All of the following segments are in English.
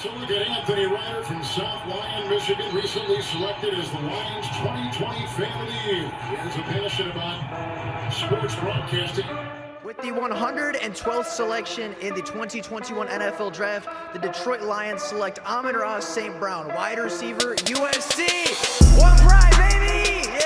So look at Anthony Ryder from South Lyon, Michigan, recently selected as the Lions 2020 Fan of the Year. He has a passion about sports broadcasting. With the 112th selection in the 2021 NFL Draft, the Detroit Lions select Amon-Ra St. Brown, wide receiver, USC. One pride, baby! Yeah!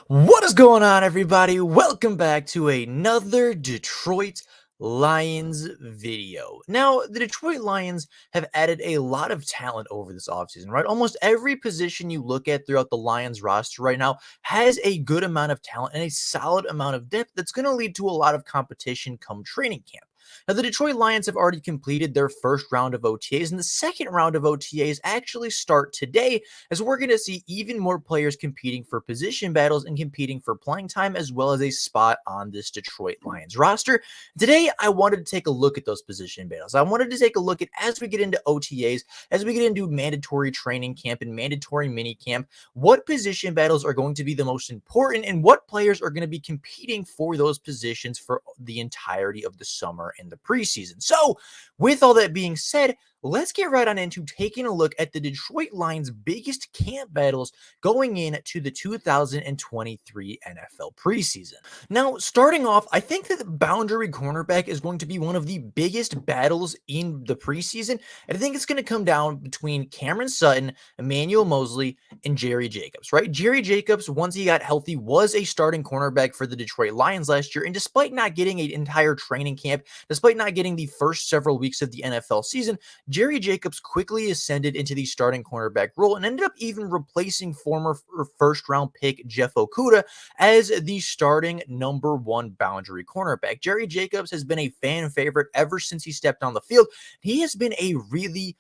What is going on, everybody? Welcome back to another Detroit Lions video. Now, the Detroit Lions have added a lot of talent over this offseason, right? Almost every position you look at throughout the Lions roster right now has a good amount of talent and a solid amount of depth that's going to lead to a lot of competition come training camp. Now, the Detroit Lions have already completed their first round of OTAs, and the second round of OTAs actually start today, as we're going to see even more players competing for position battles and competing for playing time, as well as a spot on this Detroit Lions roster. Today, I wanted to take a look at those position battles. I wanted to take a look at, as we get into OTAs, as we get into mandatory training camp and mandatory mini camp, what position battles are going to be the most important and what players are going to be competing for those positions for the entirety of the summer and the preseason. So, with all that being said, let's get right on into taking a look at the Detroit Lions' biggest camp battles going into the 2023 NFL preseason. Now, starting off, I think that the boundary cornerback is going to be one of the biggest battles in the preseason. And I think it's going to come down between Cameron Sutton, Emmanuel Moseley, and Jerry Jacobs, right? Jerry Jacobs, once he got healthy, was a starting cornerback for the Detroit Lions last year. And despite not getting an entire training camp, despite not getting the first several weeks of the NFL season, Jerry Jacobs quickly ascended into the starting cornerback role and ended up even replacing former first-round pick Jeff Okudah as the starting number one boundary cornerback. Jerry Jacobs has been a fan favorite ever since he stepped on the field. He has been a really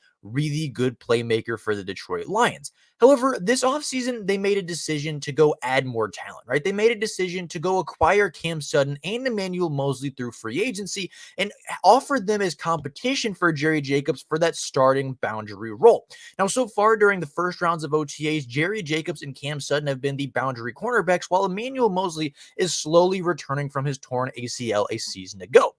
good playmaker for the Detroit Lions. However, this offseason, they made a decision to go add more talent, right? They made a decision to go acquire Cam Sutton and Emmanuel Moseley through free agency and offered them as competition for Jerry Jacobs for that starting boundary role. Now, so far during the first rounds of OTAs, Jerry Jacobs and Cam Sutton have been the boundary cornerbacks, while Emmanuel Moseley is slowly returning from his torn ACL a season ago.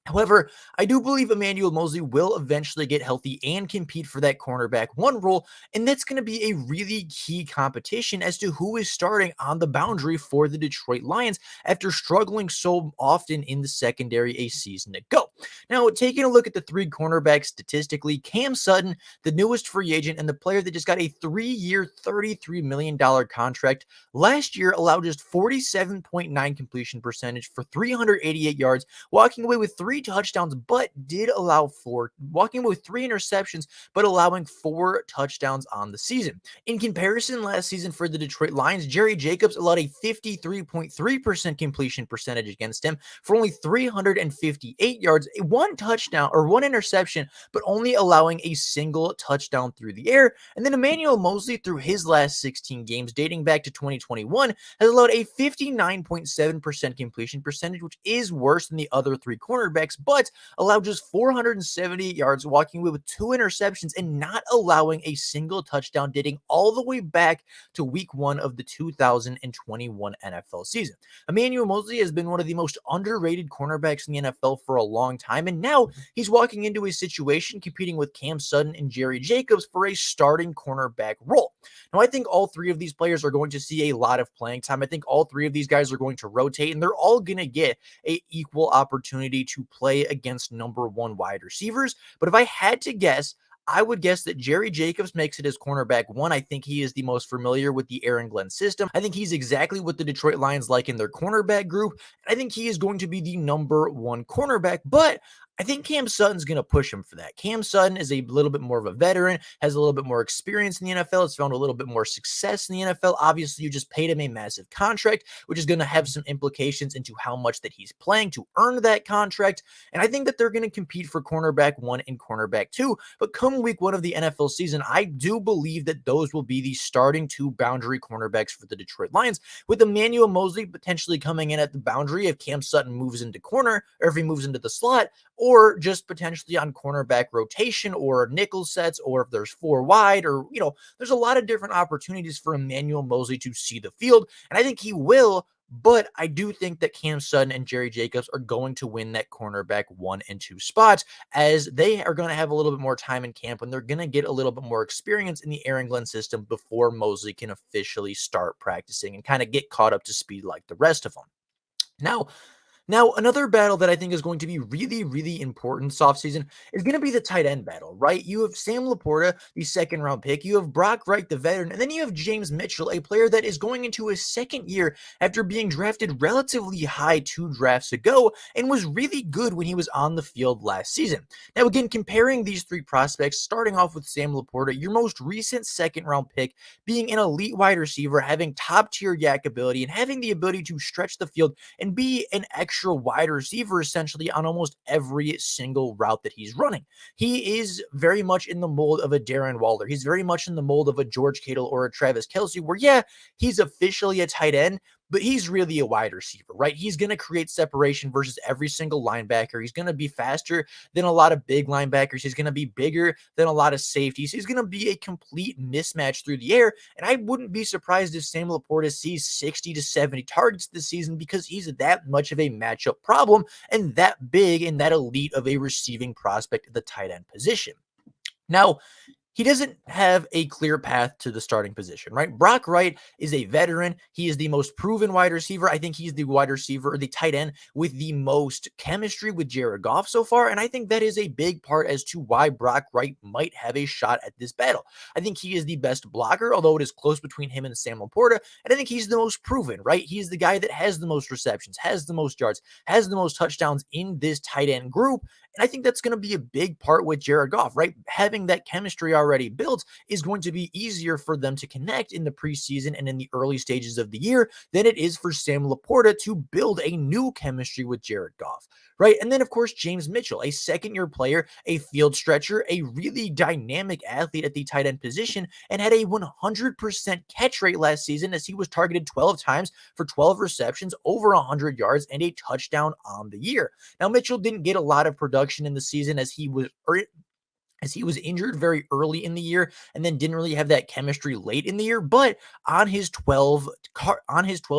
However, I do believe Emmanuel Moseley will eventually get healthy and compete for that cornerback one role, and that's going to be a really key competition as to who is starting on the boundary for the Detroit Lions after struggling so often in the secondary a season ago. Now, taking a look at the three cornerbacks statistically, Cam Sutton, the newest free agent and the player that just got a 3-year, $33 million contract, last year allowed just 47.9 completion percentage for 388 yards, walking away with 3 touchdowns, but did allow 4, walking away with 3 interceptions, but allowing 4 touchdowns on the season. In comparison, last season for the Detroit Lions, Jerry Jacobs allowed a 53.3% completion percentage against him for only 358 yards, 1 touchdown or 1 interception, but only allowing a single touchdown through the air. And then Emmanuel Moseley, through his last 16 games dating back to 2021, has allowed a 59.7% completion percentage, which is worse than the other 3 cornerbacks, but allowed just 478 yards, walking away with 2 interceptions and not allowing a single touchdown, dating all the way back to week 1 of the 2021 NFL season. Emmanuel Moseley has been one of the most underrated cornerbacks in the NFL for a long time, and now he's walking into a situation competing with Cam Sutton and Jerry Jacobs for a starting cornerback role. Now, I think all 3 of these players are going to see a lot of playing time. I think all 3 of these guys are going to rotate, and they're all going to get an equal opportunity to play against number 1 wide receivers. But if I had to guess, I would guess that Jerry Jacobs makes it as cornerback 1. I think he is the most familiar with the Aaron Glenn system. I think he's exactly what the Detroit Lions like in their cornerback group. I think he is going to be the number 1 cornerback, but I think Cam Sutton's going to push him for that. Cam Sutton is a little bit more of a veteran, has a little bit more experience in the NFL, has found a little bit more success in the NFL. Obviously, you just paid him a massive contract, which is going to have some implications into how much that he's playing to earn that contract. And I think that they're going to compete for cornerback 1 and cornerback 2. But come week 1 of the NFL season, I do believe that those will be the starting 2 boundary cornerbacks for the Detroit Lions, with Emmanuel Moseley potentially coming in at the boundary if Cam Sutton moves into corner or if he moves into the slot, or just potentially on cornerback rotation or nickel sets, or if there's 4 wide, or, there's a lot of different opportunities for Emmanuel Moseley to see the field. And I think he will, but I do think that Cam Sutton and Jerry Jacobs are going to win that cornerback 1 and 2 spots, as they are going to have a little bit more time in camp and they're going to get a little bit more experience in the Aaron Glenn system before Moseley can officially start practicing and kind of get caught up to speed like the rest of them. Now, another battle that I think is going to be really, really important this offseason is going to be the tight end battle, right? You have Sam Laporta, the second round pick. You have Brock Wright, the veteran. And then you have James Mitchell, a player that is going into his second year after being drafted relatively high 2 drafts ago and was really good when he was on the field last season. Now, again, comparing these 3 prospects, starting off with Sam Laporta, your most recent second round pick, being an elite wide receiver, having top tier yak ability, and having the ability to stretch the field and be an extra wide receiver essentially on almost every single route that he's running. He is very much in the mold of a Darren Waller. He's very much in the mold of a George Kittle or a Travis Kelce, where, yeah, he's officially a tight end, but he's really a wide receiver, right? He's going to create separation versus every single linebacker. He's going to be faster than a lot of big linebackers. He's going to be bigger than a lot of safeties. He's going to be a complete mismatch through the air. And I wouldn't be surprised if Sam Laporta sees 60 to 70 targets this season, because he's that much of a matchup problem and that big and that elite of a receiving prospect at the tight end position. Now, he doesn't have a clear path to the starting position, right? Brock Wright is a veteran. He is the most proven wide receiver. I think he's the wide receiver or the tight end with the most chemistry with Jared Goff so far. And I think that is a big part as to why Brock Wright might have a shot at this battle. I think he is the best blocker, although it is close between him and Sam Laporta. And I think he's the most proven, right? He's the guy that has the most receptions, has the most yards, has the most touchdowns in this tight end group. And I think that's going to be a big part with Jared Goff, right? Having that chemistry already built is going to be easier for them to connect in the preseason and in the early stages of the year than it is for Sam Laporta to build a new chemistry with Jared Goff, right? And then, of course, James Mitchell, a second-year player, a field stretcher, a really dynamic athlete at the tight end position, and had a 100% catch rate last season as he was targeted 12 times for 12 receptions, over 100 yards, and a touchdown on the year. Now, Mitchell didn't get a lot of production in the season as he was injured very early in the year and then didn't really have that chemistry late in the year. But on his 12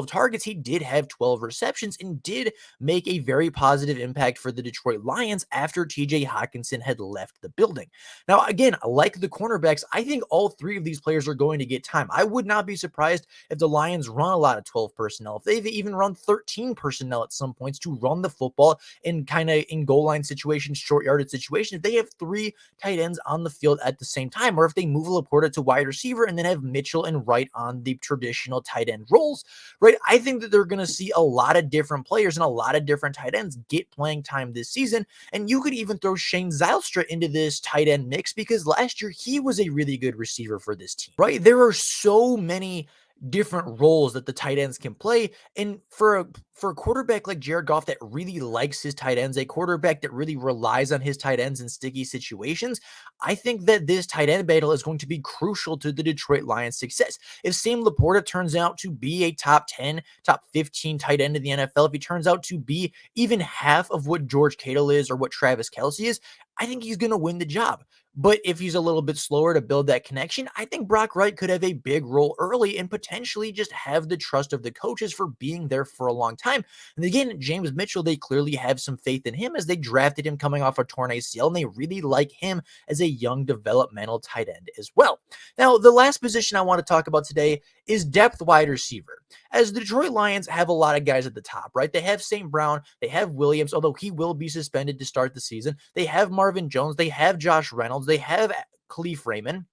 targets, he did have 12 receptions and did make a very positive impact for the Detroit Lions after TJ Hawkinson had left the building. Now, again, like the cornerbacks, I think all 3 of these players are going to get time. I would not be surprised if the Lions run a lot of 12 personnel, if they've even run 13 personnel at some points to run the football in kind of in goal line situations, short yardage situations. If they have 3 tight ends on the field at the same time, or if they move Laporta to wide receiver and then have Mitchell and Wright on the traditional tight end roles, right? I think that they're going to see a lot of different players and a lot of different tight ends get playing time this season. And you could even throw Shane Zylstra into this tight end mix, because last year he was a really good receiver for this team, right? There are so many different roles that the tight ends can play. And for a quarterback like Jared Goff that really likes his tight ends, a quarterback that really relies on his tight ends in sticky situations, I think that this tight end battle is going to be crucial to the Detroit Lions' success. If Sam Laporta turns out to be a top 10, top 15 tight end in the NFL, if he turns out to be even half of what George Kittle is or what Travis Kelce is, I think he's going to win the job. But if he's a little bit slower to build that connection, I think Brock Wright could have a big role early and potentially just have the trust of the coaches for being there for a long time. And again, James Mitchell, they clearly have some faith in him as they drafted him coming off a torn ACL, and they really like him as a young developmental tight end as well. Now, the last position I want to talk about today is depth wide receiver. As the Detroit Lions have a lot of guys at the top, right? They have St. Brown, they have Williams, although he will be suspended to start the season. They have Marvin Jones, they have Josh Reynolds, they have Khalif Raymond.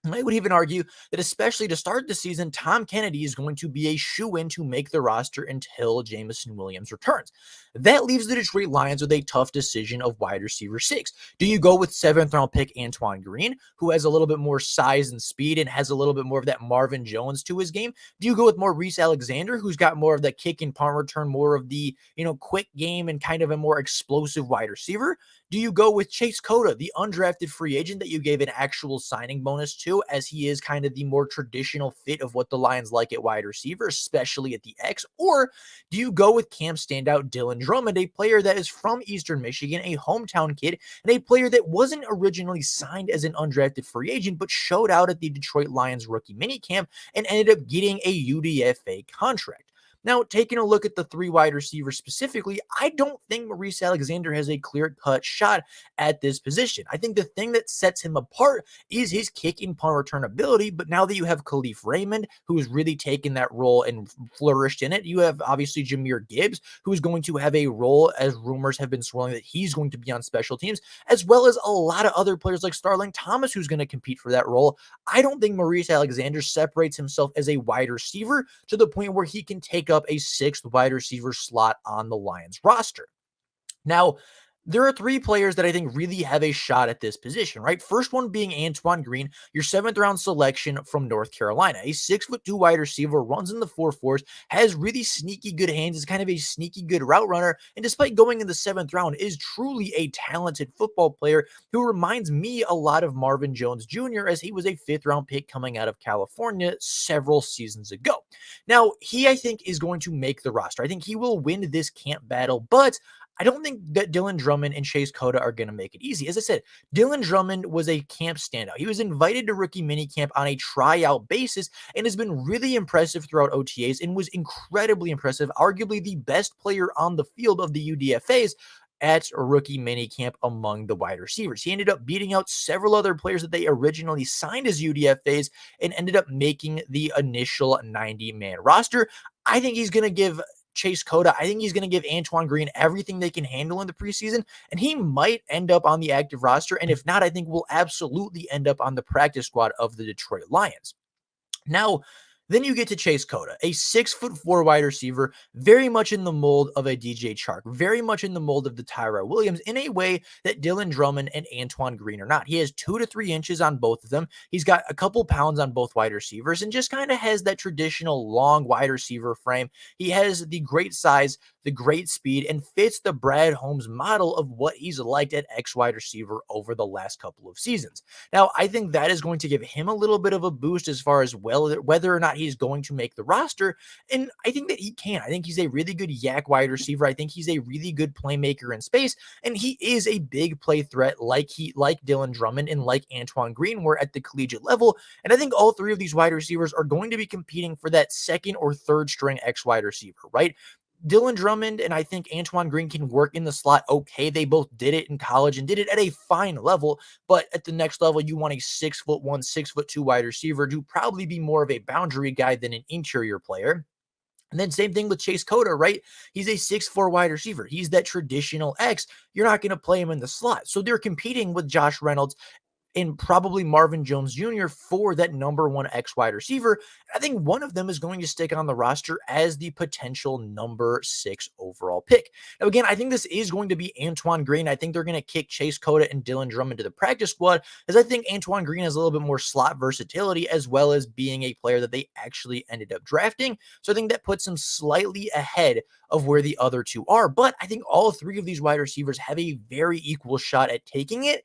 And I would even argue that, especially to start the season, Tom Kennedy is going to be a shoe-in to make the roster until Jameson Williams returns. That leaves the Detroit Lions with a tough decision of wide receiver 6. Do you go with 7th-round pick Antoine Green, who has a little bit more size and speed and has a little bit more of that Marvin Jones to his game? Do you go with Maurice Alexander, who's got more of that kick and punt return, more of the, quick game and kind of a more explosive wide receiver? Do you go with Chase Cota, the undrafted free agent that you gave an actual signing bonus to, as he is kind of the more traditional fit of what the Lions like at wide receiver, especially at the X? Or do you go with camp standout Dylan Drummond, a player that is from Eastern Michigan, a hometown kid, and a player that wasn't originally signed as an undrafted free agent, but showed out at the Detroit Lions rookie minicamp and ended up getting a UDFA contract? Now, taking a look at the 3 wide receivers specifically, I don't think Maurice Alexander has a clear-cut shot at this position. I think the thing that sets him apart is his kick and punt return ability, but now that you have Khalif Raymond, who has really taken that role and flourished in it, you have obviously Jahmyr Gibbs, who is going to have a role, as rumors have been swirling that he's going to be on special teams, as well as a lot of other players like Starling Thomas, who's going to compete for that role. I don't think Maurice Alexander separates himself as a wide receiver to the point where he can take up a 6th wide receiver slot on the Lions roster. Now, there are 3 players that I think really have a shot at this position, right? First one being Antoine Green, your 7th-round selection from North Carolina. A 6'2" wide receiver, runs in the 4.4s, has really sneaky good hands, is kind of a sneaky good route runner, and despite going in the 7th round, is truly a talented football player who reminds me a lot of Marvin Jones Jr., as he was a 5th-round pick coming out of California several seasons ago. Now, he, I think, is going to make the roster. I think he will win this camp battle, but I don't think that Dylan Drummond and Chase Cota are going to make it easy. As I said, Dylan Drummond was a camp standout. He was invited to rookie minicamp on a tryout basis and has been really impressive throughout OTAs and was incredibly impressive, arguably the best player on the field of the UDFAs at rookie minicamp among the wide receivers. He ended up beating out several other players that they originally signed as UDFAs and ended up making the initial 90-man roster. I think he's going to give Chase Cota, I think he's going to give Antoine Green everything they can handle in the preseason, and he might end up on the active roster. And if not, I think we'll absolutely end up on the practice squad of the Detroit Lions. Now, then you get to Chase Cota, a 6'4" wide receiver, very much in the mold of a DJ Chark, very much in the mold of the Tyrell Williams, in a way that Dylan Drummond and Antoine Green are not. He has 2 to 3 inches on both of them. He's got a couple pounds on both wide receivers and just kind of has that traditional long wide receiver frame. He has the great size, the great speed, and fits the Brad Holmes model of what he's liked at X wide receiver over the last couple of seasons. Now, I think that is going to give him a little bit of a boost as far as whether or not he's going to make the roster. And I think that he can. I think he's a really good yak wide receiver. I think he's a really good playmaker in space. And he is a big play threat like Dylan Drummond and like Antoine Green were at the collegiate level. And I think all 3 of these wide receivers are going to be competing for that 2nd or 3rd string X wide receiver, right? Dylan Drummond and I think Antoine Green can work in the slot okay. They both did it in college and did it at a fine level, but at the next level, you want a 6'1", 6'2" wide receiver to probably be more of a boundary guy than an interior player. And then same thing with Chase Cota, right? He's a 6'4" wide receiver. He's that traditional X. You're not going to play him in the slot. So they're competing with Josh Reynolds and probably Marvin Jones Jr. for that number 1 X wide receiver. I think one of them is going to stick on the roster as the potential number 6 overall pick. Now, again, I think this is going to be Antoine Green. I think they're going to kick Chase Cota and Dylan Drummond to the practice squad, as I think Antoine Green has a little bit more slot versatility, as well as being a player that they actually ended up drafting. So I think that puts him slightly ahead of where the other 2 are. But I think all 3 of these wide receivers have a very equal shot at taking it.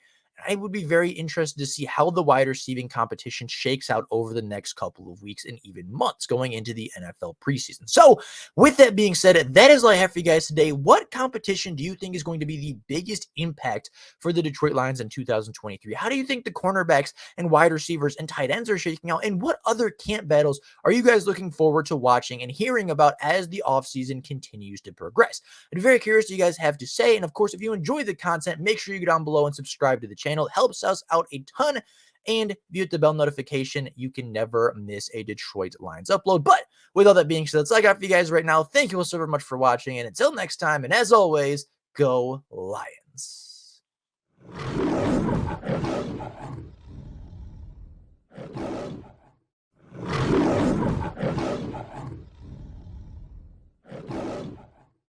I would be very interested to see how the wide receiving competition shakes out over the next couple of weeks and even months going into the NFL preseason. So with that being said, that is all I have for you guys today. What competition do you think is going to be the biggest impact for the Detroit Lions in 2023? How do you think the cornerbacks and wide receivers and tight ends are shaking out? And what other camp battles are you guys looking forward to watching and hearing about as the offseason continues to progress? I'm very curious what you guys have to say. And of course, if you enjoy the content, make sure you go down below and subscribe to the channel. It helps us out a ton. And if you hit the bell notification, you can never miss a Detroit Lions upload. But with all that being said, that's all I got for you guys right now. Thank you all so very much for watching. And until next time, and as always, go Lions.